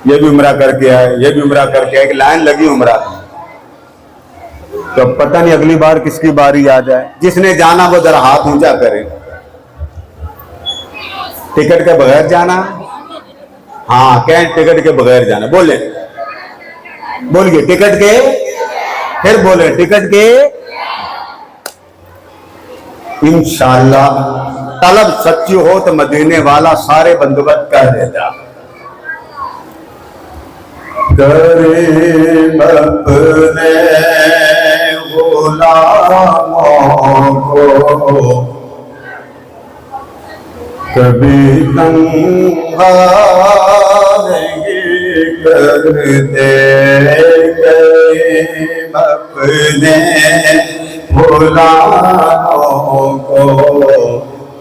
یہ بھی عمرہ کر کے آئے، یہ بھی عمرہ کر کے آئے، کہ لائن لگی عمرہ کی۔ تو پتہ نہیں اگلی بار کس کی باری آ جائے۔ جس نے جانا وہ ذرا ہاتھ اونچا کرے۔ ٹکٹ کے بغیر جانا؟ ہاں کہیں ٹکٹ کے بغیر جانا، بولیں بولیے ٹکٹ کے، پھر بولیں ٹکٹ کے۔ انشاءاللہ طلب سچی ہو تو مدینے والا سارے بندوبست کر دیتا۔ کریم اپنے غلاموں کو کبھی تنہا نہیں کرتے، کریم اپنے غلاموں کو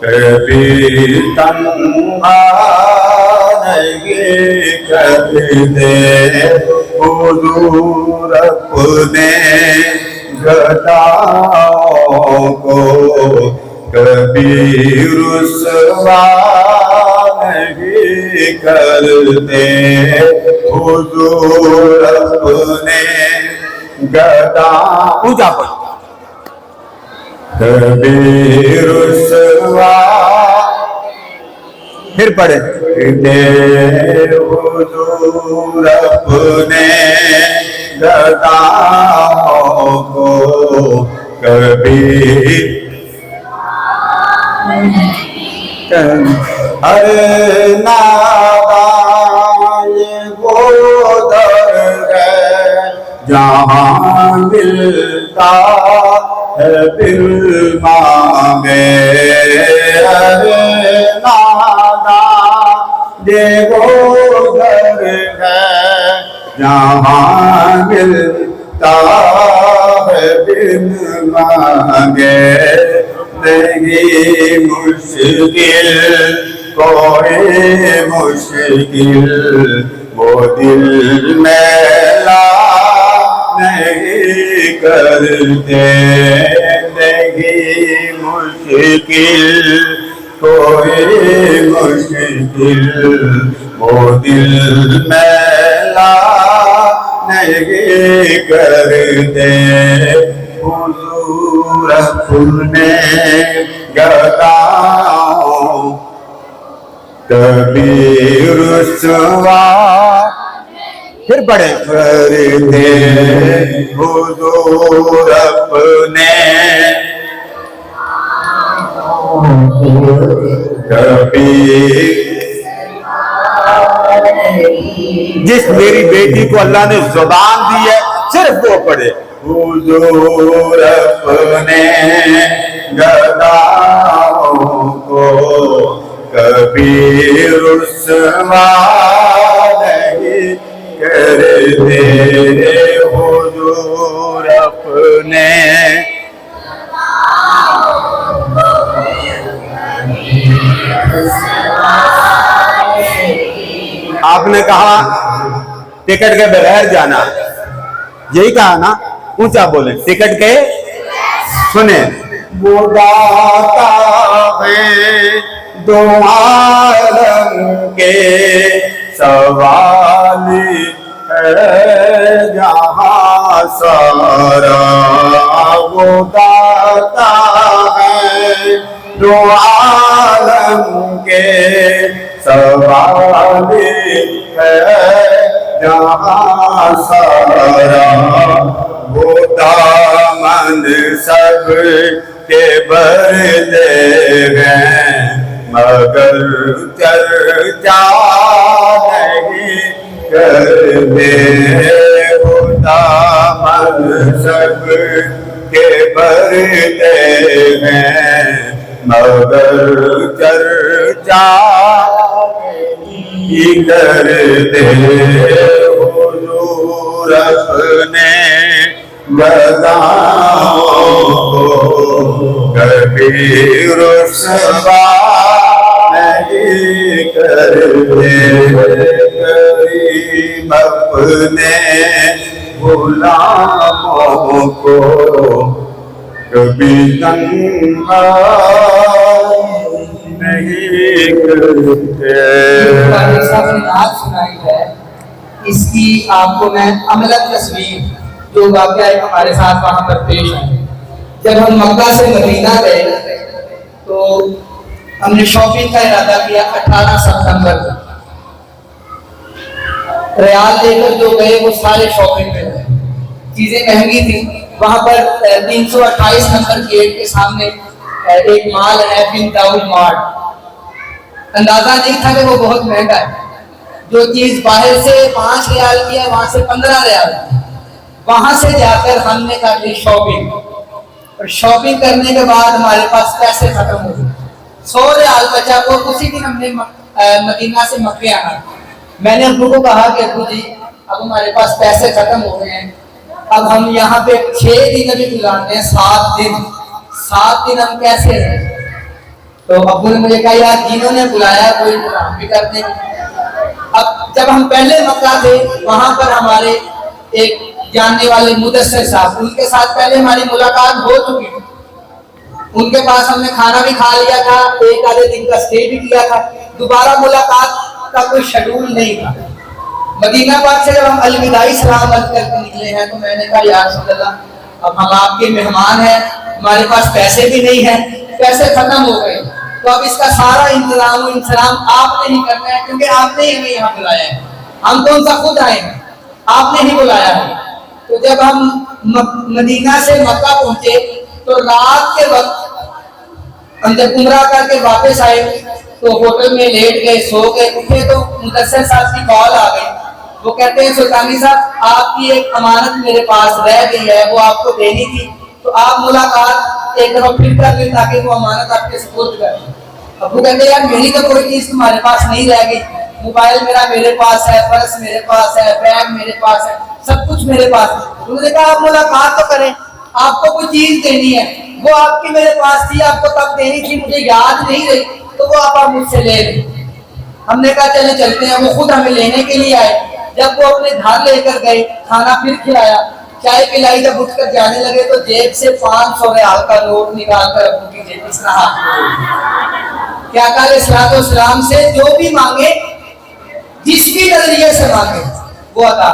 کبھی تنہا نہیں کرتے، حضور اپنے گداؤں کو کبھی رسوا نہیں کرتے، حضور اپنے گداؤں کبھی رسوا، پھر پڑھے حضور اپنے گداؤں کو کبھی ہر نادان وہ در ہے جہاں ملتا ہے بالمانگے، ہر نادان وہ در ہے جہاں ملتا ہے بالمانگے، نہیں مشکل کوئی مشکل وہ دل میں لا نہیں کرتے، نہیں مشکل کوئی مشکل وہ دل میں لا نہیں کرتے، حضور اپنے گداؤں کبھی رسوا، پھر پڑھیں کرتے، حضور اپنے کبھی۔ جس میری بیٹی کو اللہ نے زبان دی ہے صرف وہ پڑھے، حضور اپنے گداؤں کو کبھی رسوا نہیں کرتے، حضور اپنے آپ نے کہا ٹکٹ کے بغیر جانا، یہی کہا نا، اونچا بولیں ٹکٹ کے۔ سنیں وہ داتا ہے دو عالم کے، سوالی ہے جہاں سارا، وہ داتا ہے دو عالم کے، سوالی ہے جہاں سارا، وہ دامن سب کے بھرتے ہیں مگر چرچا نہیں کرتے، وہ دامن سب کے بھرتے ہیں مگر چرچا نہیں کرتے، حضور اپنے گداؤں کو کبھی رسوا نہیں کرتے، کریم اپنے غلاموں کو کبھی تنہا نہیں کرتے۔ صاحب نے نعت سنائی ہے اس کی آپ کو میں عملی تصویر جو واقعہ ہے ہمارے ساتھ وہاں پر پیش ہے. جب ہم مکہ سے مدینہ گئے تو ہم نے شاپنگ کا ارادہ کیا 18 ستمبر کو. ریال لے کر جو گئے وہ سارے شاپنگ پہ گئے, چیزیں مہنگی تھیں. وہاں پر 328 نمبر گیٹ کے سامنے ایک مال ہے بن داؤد مارٹ. اندازہ نہیں تھا کہ وہ بہت مہنگا ہے. جو چیز باہر سے 5 ریال کی ہے وہاں سے 15 ریال. وہاں سے جا کر ہم نے کر لی شاپنگ, اور شاپنگ کرنے کے بعد ہمارے پاس پیسے ختم ہو گئے. 100 ریال بچا. وہ اسی دن ہم نے مدینہ سے مکے آنا. میں نے ابو کو کہا کہ ابو جی اب ہمارے پاس پیسے ختم ہو گئے ہیں, اب ہم یہاں پہ 6 دن ابھی گزارتے ہیں, 7 دن ہم کیسے رہیں. تو ابو نے مجھے کہا یار جنہوں نے بلایا کوئی انتظام بھی کر دیں. اب جب ہم پہلے مکہ تھے وہاں پر ہمارے ایک جاننے والے مدثر صاحب, ان کے ساتھ پہلے ہماری ملاقات ہو چکی تھی. ان کے پاس ہم نے کھانا بھی کھا لیا تھا, ایک آدھے دن کا اسٹے بھی کیا تھا. دوبارہ ملاقات کا کوئی شیڈول نہیں تھا. مدینہ پاک سے جب ہم الوداعی سلام عرض کر کے نکلے ہیں تو میں نے کہا یا رسول اللہ اب ہم آپ کے مہمان ہیں, ہمارے پاس پیسے بھی نہیں ہیں, پیسے ختم ہو گئے, تو اب اس کا سارا انتظام و انتظام آپ نے ہی کرنا ہے کیونکہ آپ نے ہی ہمیں یہاں بلایا ہے. ہم کون سا خود آئے ہیں, آپ نے ہی بلایا ہے. تو جب ہم مدینہ سے مکہ پہنچے تو رات کے وقت ہم جب عمرہ کر کے واپس آئے تو ہوٹل میں لیٹ گئے, سو گئے. اٹھے تو مدثر صاحب کی کال آ گئی. وہ کہتے ہیں سلطانی صاحب آپ کی ایک امانت میرے پاس رہ گئی ہے, وہ آپ کو دینی تھی, تو آپ ملاقات ایک دفعہ پھر کر لیں تاکہ وہ امانت آپ کے سپرد کر دیں. ابو کہتے ہیں یار میری تو کوئی چیز تمہارے پاس نہیں رہ گئی, موبائل میرا میرے پاس ہے, پرس میرے پاس ہے, بیگ میرے پاس ہے, سب کچھ میرے پاس ہے. انہوں نے کہا آپ ملاقات تو کریں, آپ کو کوئی چیز دینی ہے, وہ آپ کی میرے پاس تھی, آپ کو تب دینی تھی, مجھے یاد نہیں رہی, تو وہ آپ مجھ سے لے لیں. ہم نے کہا چلے چلتے ہیں. وہ خود ہمیں لینے کے لیے آئے. جب وہ اپنے گھر لے کر گئے, کھانا پھر کھلایا, چائے پلائی, جب اٹھ کر جانے لگے تو جیب سے 500 ریال کا نوٹ نکال کر ابو کی جیب اس طرح کیا کہا الصلوۃ والسلام سے جو بھی مانگے جس بھی نظریے سے مانگے وہ عطا.